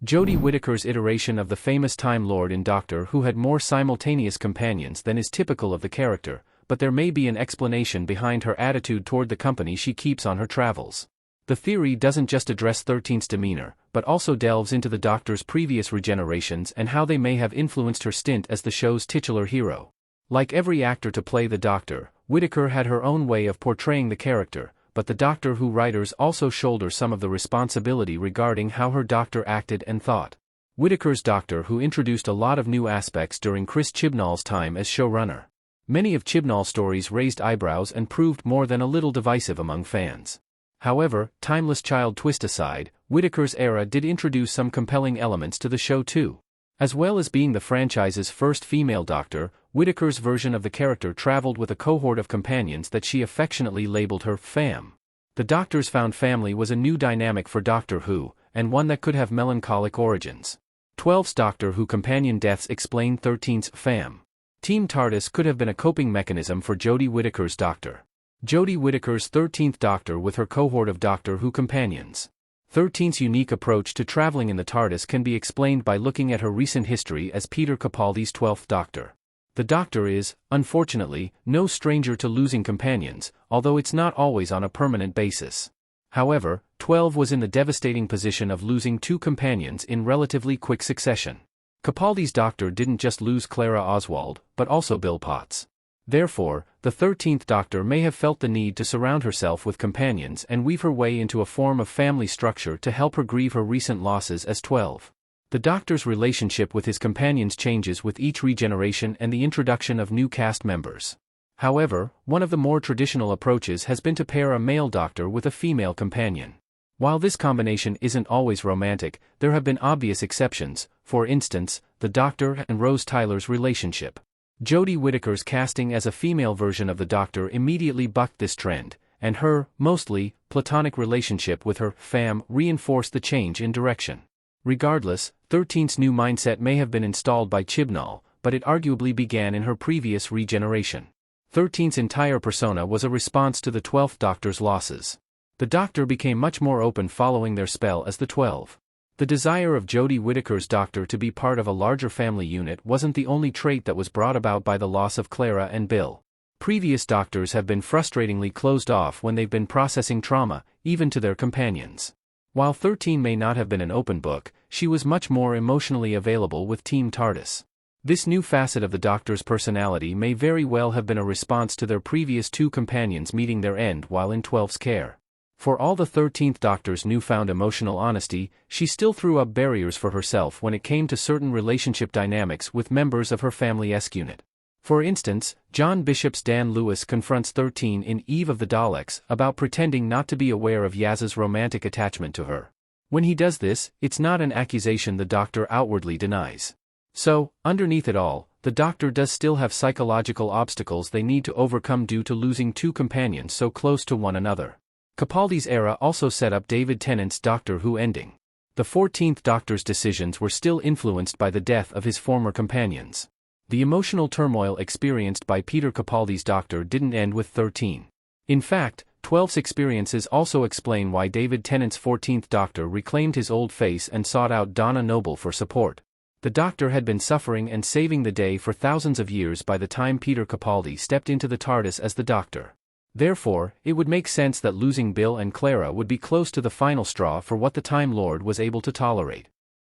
Jodie Whittaker's iteration of the famous Time Lord in Doctor Who had more simultaneous companions than is typical of the character, but there may be an explanation behind her attitude toward the company she keeps on her travels. The theory doesn't just address 13's demeanor, but also delves into the Doctor's previous regenerations and how they may have influenced her stint as the show's titular hero. Like every actor to play the Doctor, Whittaker had her own way of portraying the character, but the Doctor Who writers also shoulder some of the responsibility regarding how her Doctor acted and thought. Whittaker's Doctor Who introduced a lot of new aspects during Chris Chibnall's time as showrunner. Many of Chibnall's stories raised eyebrows and proved more than a little divisive among fans. However, timeless child twist aside, Whittaker's era did introduce some compelling elements to the show too. As well as being the franchise's first female Doctor, Whittaker's version of the character traveled with a cohort of companions that she affectionately labeled her fam. The Doctor's found family was a new dynamic for Doctor Who, and one that could have melancholic origins. 12's Doctor Who companion deaths explain 13's fam. Team TARDIS could have been a coping mechanism for Jodie Whittaker's Doctor. Jodie Whittaker's 13th Doctor with her cohort of Doctor Who companions. 13's unique approach to traveling in the TARDIS can be explained by looking at her recent history as Peter Capaldi's 12th Doctor. The Doctor is, unfortunately, no stranger to losing companions, although it's not always on a permanent basis. However, 12 was in the devastating position of losing 2 companions in relatively quick succession. Capaldi's Doctor didn't just lose Clara Oswald, but also Bill Potts. Therefore, the 13th Doctor may have felt the need to surround herself with companions and weave her way into a form of family structure to help her grieve her recent losses as 12. The Doctor's relationship with his companions changes with each regeneration and the introduction of new cast members. However, one of the more traditional approaches has been to pair a male Doctor with a female companion. While this combination isn't always romantic, there have been obvious exceptions, for instance, the Doctor and Rose Tyler's relationship. Jodie Whittaker's casting as a female version of the Doctor immediately bucked this trend, and her, mostly, platonic relationship with her fam reinforced the change in direction. Regardless, 13's new mindset may have been installed by Chibnall, but it arguably began in her previous regeneration. 13's entire persona was a response to the 12th Doctor's losses. The Doctor became much more open following their spell as the 12. The desire of Jodie Whittaker's Doctor to be part of a larger family unit wasn't the only trait that was brought about by the loss of Clara and Bill. Previous Doctors have been frustratingly closed off when they've been processing trauma, even to their companions. While 13 may not have been an open book, she was much more emotionally available with Team TARDIS. This new facet of the Doctor's personality may very well have been a response to their previous 2 companions meeting their end while in 12's care. For all the 13th Doctor's newfound emotional honesty, she still threw up barriers for herself when it came to certain relationship dynamics with members of her family-esque unit. For instance, John Bishop's Dan Lewis confronts 13 in Eve of the Daleks about pretending not to be aware of Yaz's romantic attachment to her. When he does this, it's not an accusation the Doctor outwardly denies. So, underneath it all, the Doctor does still have psychological obstacles they need to overcome due to losing 2 companions so close to one another. Capaldi's era also set up David Tennant's Doctor Who ending. The 14th Doctor's decisions were still influenced by the death of his former companions. The emotional turmoil experienced by Peter Capaldi's Doctor didn't end with 13. In fact, 12's experiences also explain why David Tennant's 14th Doctor reclaimed his old face and sought out Donna Noble for support. The Doctor had been suffering and saving the day for thousands of years by the time Peter Capaldi stepped into the TARDIS as the Doctor. Therefore, it would make sense that losing Bill and Clara would be close to the final straw for what the Time Lord was able to tolerate.